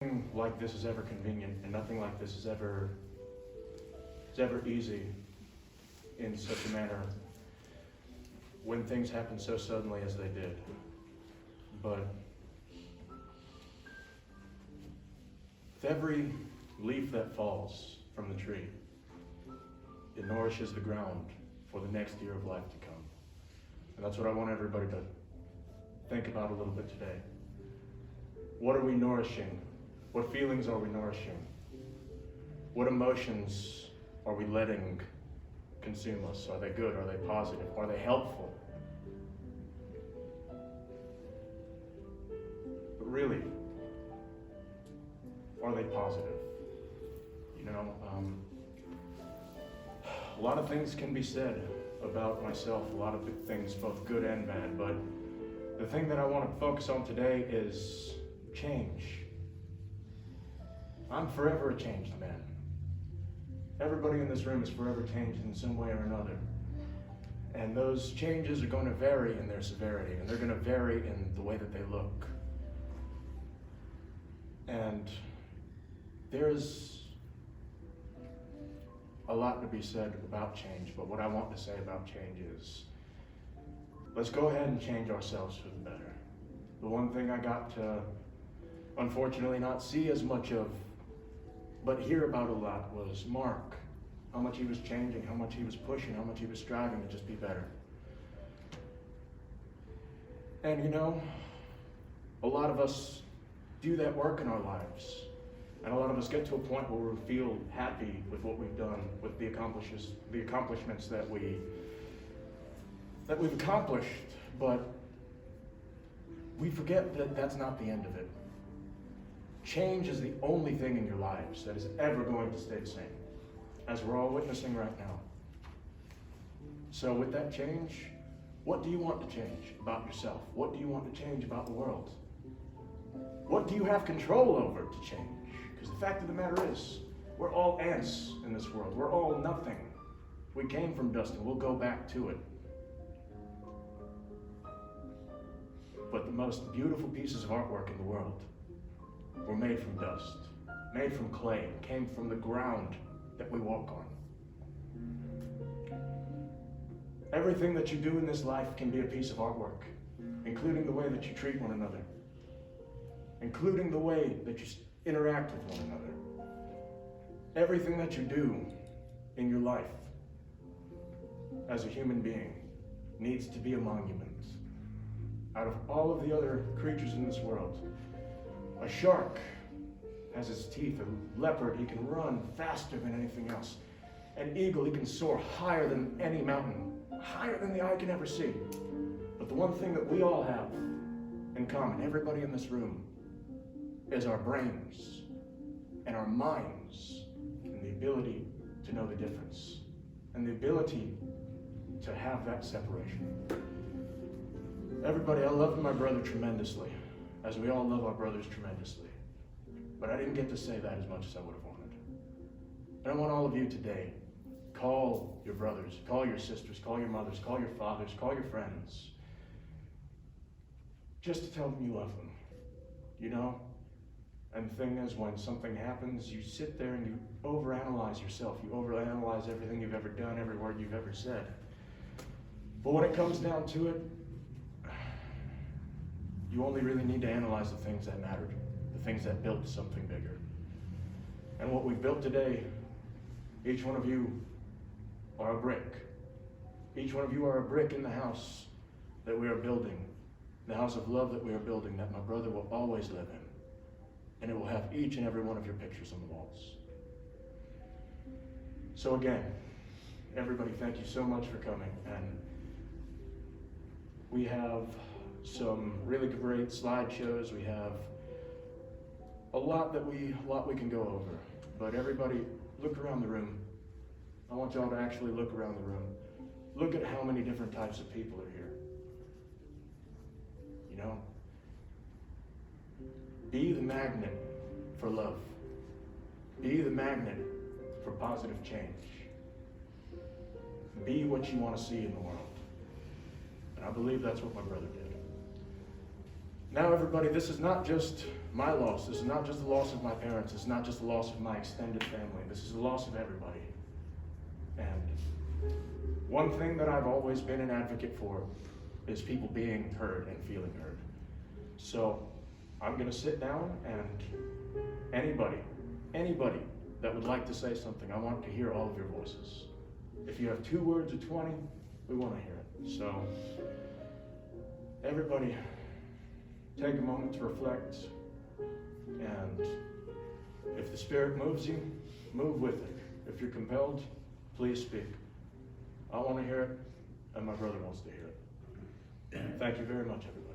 Nothing like this is ever convenient, and nothing like this is ever easy in such a manner when things happen so suddenly as they did. But with every leaf that falls from the tree, it nourishes the ground for the next year of life to come. And that's what I want everybody to think about a little bit today. What are we nourishing? What feelings are we nourishing? What emotions are we letting consume us? Are they good? Are they positive? Are they helpful? But really, are they positive? A lot of things can be said about myself, a lot of things, both good and bad, but the thing that I want to focus on today is change. I'm forever a changed man. Everybody in this room is forever changed in some way or another. And those changes are going to vary in their severity, and they're going to vary in the way that they look. And there's a lot to be said about change, but what I want to say about change is, let's go ahead and change ourselves for the better. The one thing I got to, unfortunately, not see as much of, but hear about a lot was Mark. How much he was changing, how much he was pushing, how much he was striving to just be better. And a lot of us do that work in our lives. And a lot of us get to a point where we feel happy with what we've done, with the accomplishments that we've accomplished, but we forget that that's not the end of it. Change is the only thing in your lives that is ever going to stay the same, as we're all witnessing right now. So with that change, what do you want to change about yourself? What do you want to change about the world? What do you have control over to change? Because the fact of the matter is, we're all ants in this world. We're all nothing. We came from dust and we'll go back to it. But the most beautiful pieces of artwork in the world were made from dust, made from clay, came from the ground that we walk on. Everything that you do in this life can be a piece of artwork, including the way that you treat one another, including the way that you interact with one another. Everything that you do in your life as a human being needs to be a monument. Out of all of the other creatures in this world, a shark has its teeth. A leopard, he can run faster than anything else. An eagle, he can soar higher than any mountain, higher than the eye can ever see. But the one thing that we all have in common, everybody in this room, is our brains and our minds and the ability to know the difference and the ability to have that separation. Everybody, I love my brother tremendously, as we all love our brothers tremendously. But I didn't get to say that as much as I would have wanted. And I want all of you today, call your brothers, call your sisters, call your mothers, call your fathers, call your friends, just to tell them you love them, And the thing is, when something happens, you sit there and you overanalyze yourself. You overanalyze everything you've ever done, every word you've ever said. But when it comes down to it, you only really need to analyze the things that mattered, the things that built something bigger. And what we've built today, each one of you are a brick. Each one of you are a brick in the house that we are building, the house of love that we are building, that my brother will always live in. And it will have each and every one of your pictures on the walls. So again, everybody, thank you so much for coming. And we have some really great slideshows. We have a lot we can go over. But everybody, look around the room. I want y'all to actually look around the room. Look at how many different types of people are here. Be the magnet for love. Be the magnet for positive change. Be what you want to see in the world. And I believe that's what my brother did. Now everybody, this is not just my loss. This is not just the loss of my parents. It's not just the loss of my extended family. This is the loss of everybody. And one thing that I've always been an advocate for is people being heard and feeling heard. So I'm going to sit down, and anybody that would like to say something, I want to hear all of your voices. If you have 2 words or 20, we want to hear it. So everybody, take a moment to reflect, and if the Spirit moves you, move with it. If you're compelled, please speak. I want to hear it, and my brother wants to hear it. Thank you very much, everybody.